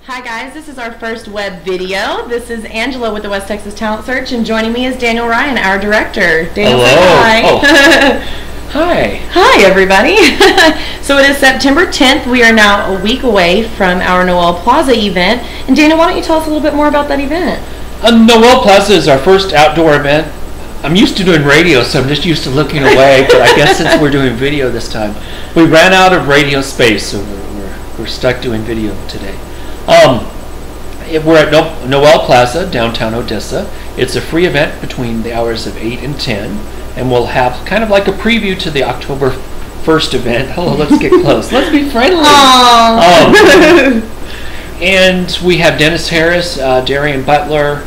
Hi guys, this is our first web video. This is Angela with the West Texas Talent Search, and joining me is Daniel Ryan, our director. Daniel, hello. Hi. Oh. Hi. Hi everybody. So it is September 10th. We are now a week away from our Noel Plaza event. And Daniel, why don't you tell us a little bit more about that event? Noel Plaza is our first outdoor event. I'm used to doing radio, so I'm just used to looking away, but I guess since we're doing video this time, we ran out of radio space, so we're stuck doing video today. We're at Noel Plaza, downtown Odessa. It's a free event between the hours of 8 and 10, and we'll have kind of like a preview to the October 1st event. Hello, let's get close. Let's be friendly. And we have Dennis Harris, Darian Butler,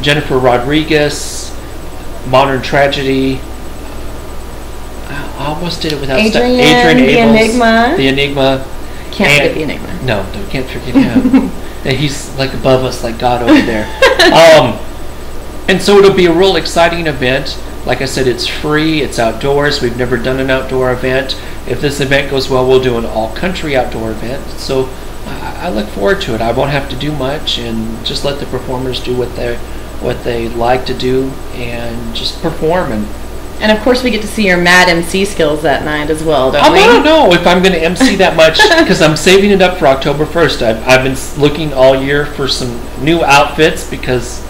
Jennifer Rodriguez, Modern Tragedy. I almost did it without Adrian Abels, Enigma. The Enigma. Can't forget the Enigma. No, can't forget him. He's like above us, like God over there. And so it'll be a real exciting event. Like I said, it's free, it's outdoors. We've never done an outdoor event. If this event goes well, we'll do an all-country outdoor event. So I look forward to it. I won't have to do much, and just let the performers do what they like to do, and just perform. And of course, we get to see your mad MC skills that night as well, don't we? I don't know if I'm going to MC that much because I'm saving it up for October 1st. I've been looking all year for some new outfits because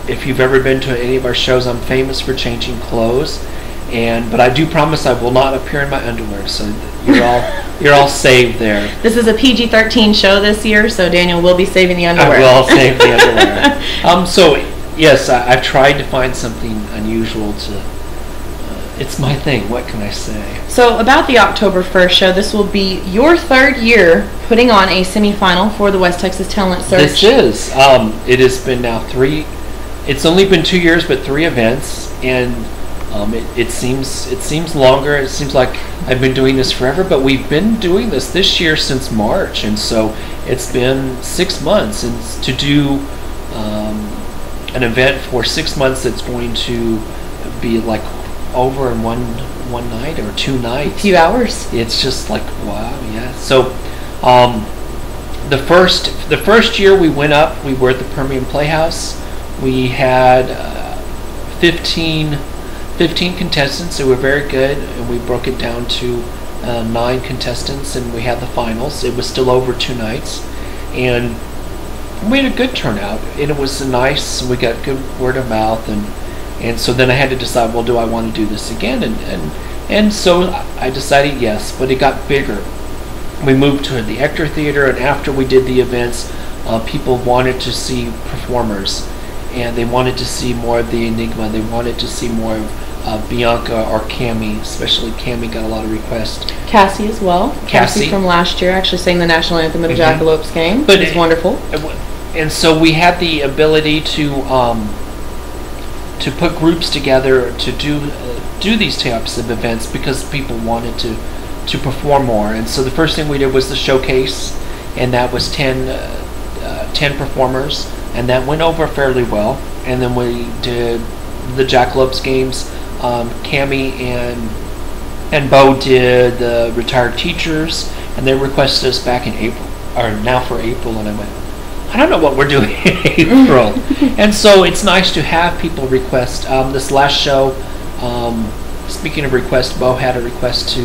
if you've ever been to any of our shows, I'm famous for changing clothes. But I do promise I will not appear in my underwear, so you're all saved there. This is a PG-13 show this year, so Daniel will be saving the underwear. I will save the underwear. So yes, I've tried to find something unusual to. It's my thing. What can I say? So about the October 1st show, this will be your third year putting on a semifinal for the West Texas Talent Search. This is. It has been now 3. It's only been 2 years, but 3 events, and it seems longer. It seems like I've been doing this forever, but we've been doing this year since March, and so it's been 6 months, and to do an event for 6 months that's going to be like over in one night or 2 nights, a few hours. It's just like wow, yeah. So the first year we went up, we were at the Permian Playhouse. We had 15 contestants who were very good, and we broke it down to 9 contestants, and we had the finals. It was still over 2 nights, and we had a good turnout, and it was nice. We got good word of mouth, and so then I had to decide, well, do I want to do this again? And so I decided yes, but it got bigger. We moved to the Ector Theater, and after we did the events, people wanted to see performers, and they wanted to see more of the Enigma. They wanted to see more of Bianca or Cammie, especially Cammie got a lot of requests. Cassie as well. Cassie from last year actually sang the national anthem at a Jackalopes game. But it was wonderful. And so we had the ability to put groups together to do these types of events because people wanted to perform more. And so the first thing we did was the showcase, and that was 10 performers, and that went over fairly well. And then we did the Jackalopes games. Cammie and Bo did the retired teachers, and they requested us back in April, or now for April, and I went, I don't know what we're doing in April. And so it's nice to have people request. This last show, speaking of requests, Bo had a request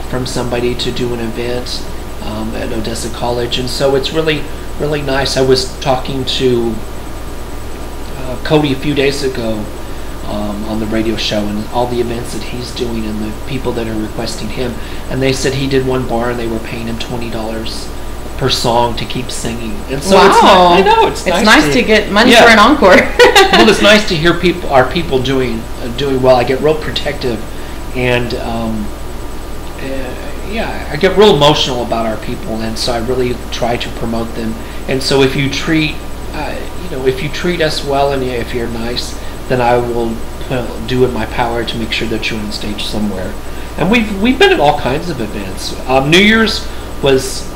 from somebody to do an event at Odessa College, and so it's really, really nice. I was talking to Cody a few days ago on the radio show, and all the events that he's doing and the people that are requesting him, and they said he did one bar and they were paying him $20 per song to keep singing. And so wow. I know it's nice to get money for an encore. Well, it's nice to hear our people doing well. I get real protective, and I get real emotional about our people, and so I really try to promote them. And so if you treat us well, and if you're nice, then I will do in my power to make sure that you're on stage somewhere. And we've been at all kinds of events. New Year's was.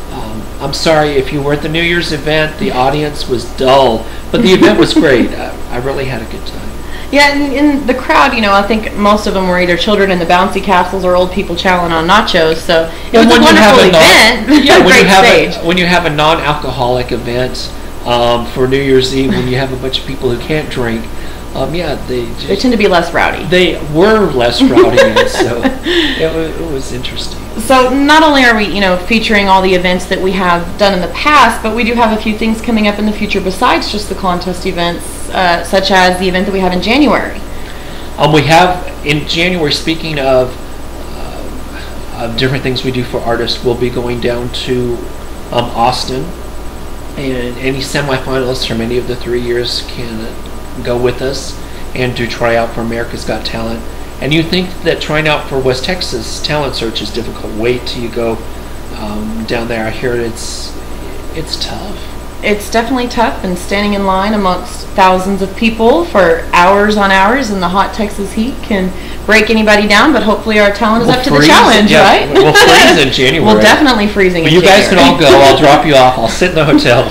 I'm sorry if you were at the New Year's event. The audience was dull, but the event was great. I really had a good time. Yeah, and in the crowd, I think most of them were either children in the bouncy castles or old people chowing on nachos. So it was a wonderful event. Yeah, Great stage. when you have a non-alcoholic event for New Year's Eve, when you have a bunch of people who can't drink, they tend to be less rowdy. They were less rowdy, so it was interesting. So not only are we, featuring all the events that we have done in the past, but we do have a few things coming up in the future besides just the contest events, such as the event that we have in January. We have in January, speaking of different things we do for artists, we'll be going down to Austin, and any semifinalists from any of the 3 years can go with us and do try out for America's Got Talent. And you think that trying out for West Texas Talent Search is difficult. Wait till you go down there. I hear it's tough. It's definitely tough, and standing in line amongst thousands of people for hours on hours in the hot Texas heat can break anybody down, but hopefully our talent is up to the challenge, right? We'll freeze in January. We'll definitely freezing in January. You guys can all go. I'll drop you off. I'll sit in the hotel.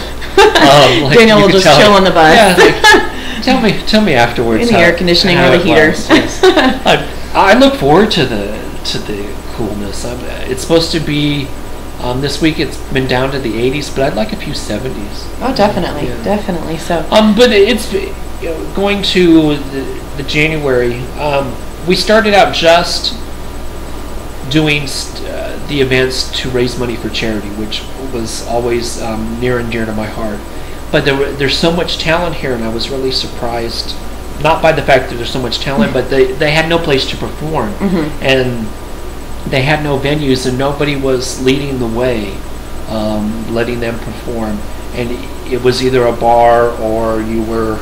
Daniel will just chill on the bus. Yeah, tell me afterwards. In the air conditioning or the heater. Yes. I look forward to the coolness. It's supposed to be this week. It's been down to the 80s, but I'd like a few 70s. Oh, definitely, definitely. So. But it's going to the January. We started out just doing the events to raise money for charity, which was always near and dear to my heart. But there's so much talent here, and I was really surprised, not by the fact that there's so much talent, but they had no place to perform, and they had no venues, and nobody was leading the way, letting them perform. And it was either a bar or you were,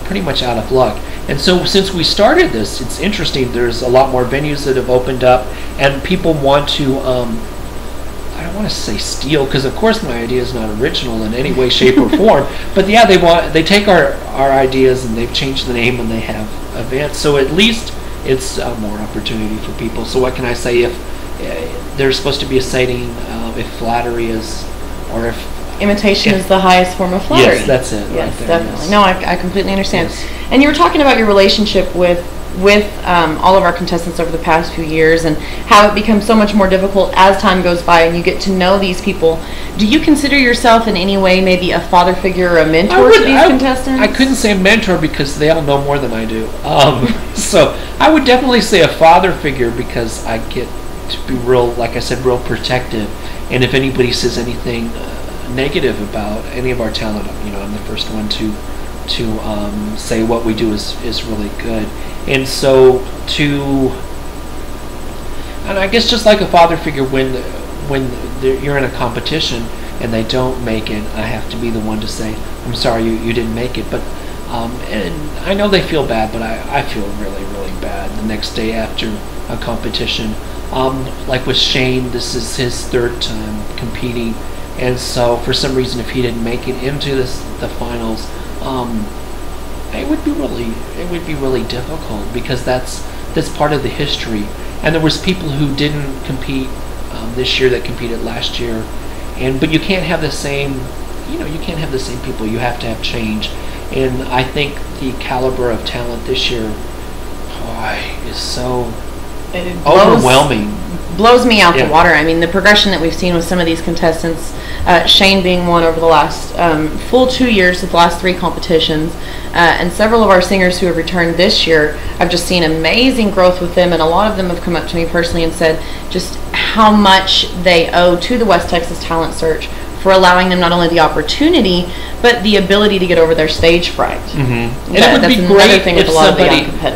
pretty much out of luck. And so since we started this, it's interesting. There's a lot more venues that have opened up, and people want to. I don't want to say steal, because of course my idea is not original in any way, shape, or form. But yeah, they take our ideas and they've changed the name and they have events. So at least it's more opportunity for people. So what can I say? If there's supposed to be a saying, if flattery is, or if imitation is the highest form of flattery. Yes, that's it. Yes, right there, definitely. yes. No, I completely understand. Yes. And you were talking about your relationship with all of our contestants over the past few years, and how it becomes so much more difficult as time goes by and you get to know these people. Do you consider yourself in any way maybe a father figure or a mentor to these contestants? I couldn't say mentor because they all know more than I do. So I would definitely say a father figure, because I get to be real, like I said, real protective. And if anybody says anything negative about any of our talent, I'm the first one to say what we do is really good. And so and I guess just like a father figure, when you're in a competition and they don't make it, I have to be the one to say, I'm sorry you didn't make it. But and I know they feel bad, but I feel really, really bad the next day after a competition. Like with Shane, this is his third time competing, and so for some reason, if he didn't make it into the finals, it would be really difficult, because that's part of the history. And there was people who didn't compete this year that competed last year, but you can't have the same people. You have to have change. And I think the caliber of talent this year, is so overwhelming. Blows me out the water. I mean, the progression that we've seen with some of these contestants, Shane being one over the last full 2 years of the last 3 competitions, and several of our singers who have returned this year, I've just seen amazing growth with them, and a lot of them have come up to me personally and said just how much they owe to the West Texas Talent Search for allowing them not only the opportunity, but the ability to get over their stage fright. Mm-hmm. And it would be great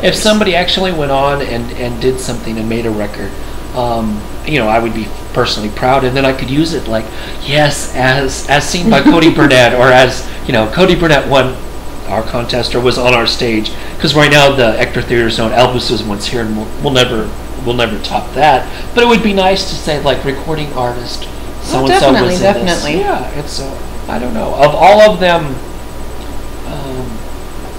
if somebody actually went on and did something and made a record. I would be personally proud, and then I could use it like, yes, as seen by Cody Burnett, or as, Cody Burnett won our contest or was on our stage, because right now the Ector Theater's own Elvis is once here, and we'll never top that. But it would be nice to say, like, recording artist so and so was in definitely. This. Yeah, it's I don't know. Of all of them,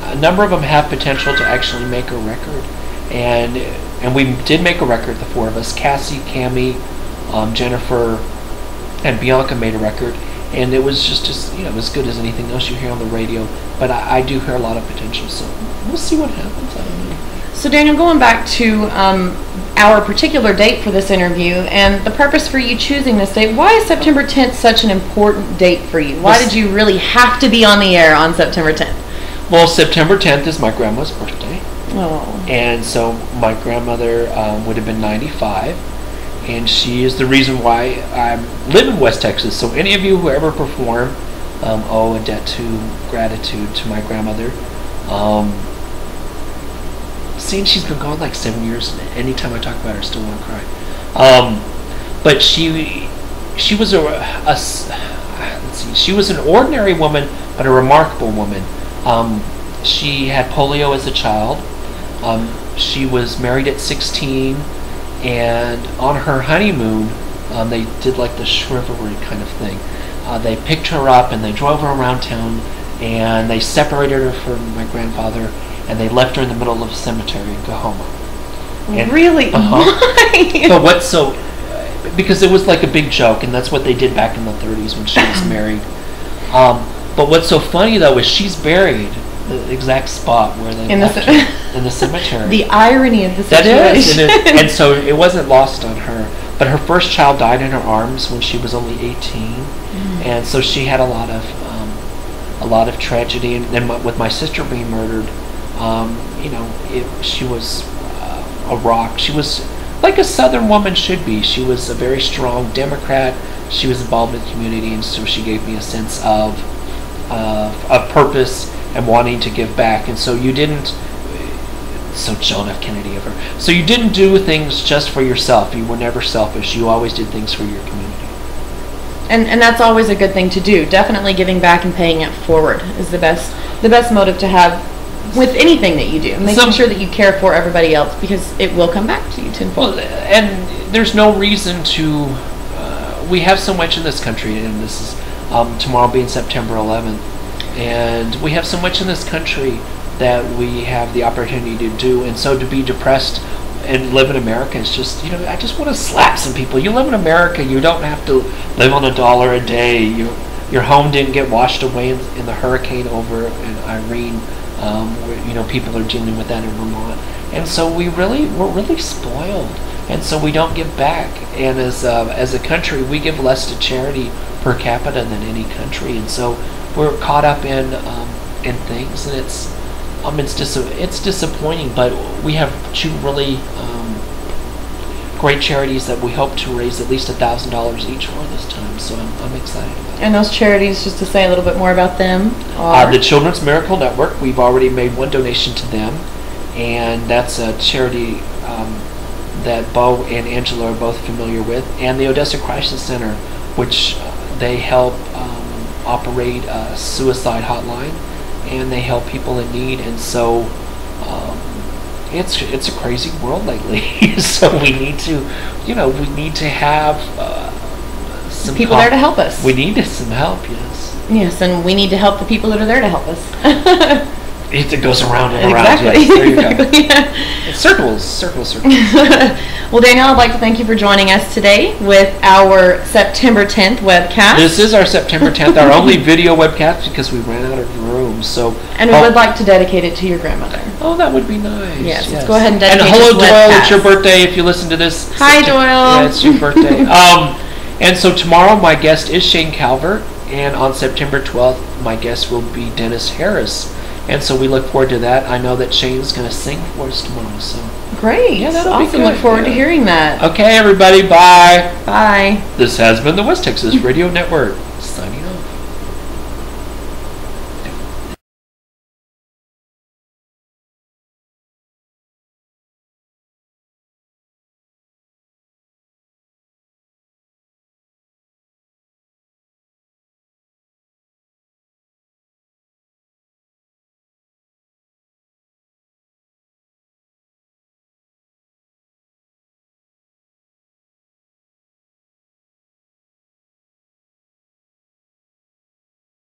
a number of them have potential to actually make a record, and we did make a record, the 4 of us. Cassie, Cammie, Jennifer, and Bianca made a record, and it was just as as good as anything else you hear on the radio. But I do hear a lot of potential, so we'll see what happens. I don't know. So Daniel, going back to our particular date for this interview and the purpose for you choosing this date, why is September 10th such an important date for you? Why did you really have to be on the air on September 10th? Well, September 10th is my grandma's birthday. Oh. And so my grandmother would have been 95, and she is the reason why I live in West Texas. So any of you who ever perform owe a debt to gratitude to my grandmother. Seeing she's been gone like 7 years, and anytime I talk about her, I still want to cry. But she was she was an ordinary woman, but a remarkable woman. She had polio as a child. She was married at 16, and on her honeymoon, they did like the chivalry kind of thing. They picked her up and they drove her around town, and they separated her from my grandfather, and they left her in the middle of a cemetery in Coahoma. And, really? Why? But because it was like a big joke, and that's what they did back in the 30s when she was married. But what's so funny though is she's buried the exact spot where they left her, in the cemetery. The irony of the situation. That is, and so it wasn't lost on her. But her first child died in her arms when she was only 18, and so she had a lot of tragedy. And then with my sister being murdered, she was a rock. She was like a Southern woman should be. She was a very strong Democrat. She was involved in the community, and so she gave me a sense of purpose and wanting to give back. And so you didn't. So John F. Kennedy of her. So you didn't do things just for yourself. You were never selfish. You always did things for your community. And that's always a good thing to do. Definitely giving back and paying it forward is the best motive to have with anything that you do. Making sure that you care for everybody else, because it will come back to you tenfold. Well, and there's no reason to. We have so much in this country, and this is tomorrow being September 11th, and we have so much in this country that we have the opportunity to do, and so to be depressed and live in America is just, I just want to slap some people. You live in America, you don't have to live on $1 a day. Your home didn't get washed away in the hurricane over in Irene, where, people are dealing with that in Vermont. And so we're really spoiled, and so we don't give back. And as a country, we give less to charity per capita than any country, and so we're caught up in things, and it's disappointing. But we have two really great charities that we hope to raise at least $1,000 each for this time. So I'm excited about it. And those charities, just to say a little bit more about them, are the Children's Miracle Network. We've already made one donation to them, and that's a charity that Bo and Angela are both familiar with, and the Odessa Crisis Center, which they help operate a suicide hotline, and they help people in need. And so it's a crazy world lately. So we need to have some people there to help us. We need some help, yes. Yes, and we need to help the people that are there to help us. It goes around and around. Exactly. Yes, there you go. Exactly. Yeah. It's circles. Well, Daniel, I'd like to thank you for joining us today with our September 10th webcast. This is our September 10th, our only video webcast, because we ran out of room. So, and we would like to dedicate it to your grandmother. Oh, that would be nice. Yes, let's go ahead and dedicate it. And hello, this Doyle. webcast. It's your birthday if you listen to this. Hi, Doyle. Yeah, it's your birthday. And so tomorrow my guest is Shane Calvert, and on September 12th my guest will be Dennis Harris. And so we look forward to that. I know that Shane's going to sing for us tomorrow. So great. Yeah, that'll be good. Look forward to hearing that. Okay, everybody. Bye. Bye. This has been the West Texas Radio Network.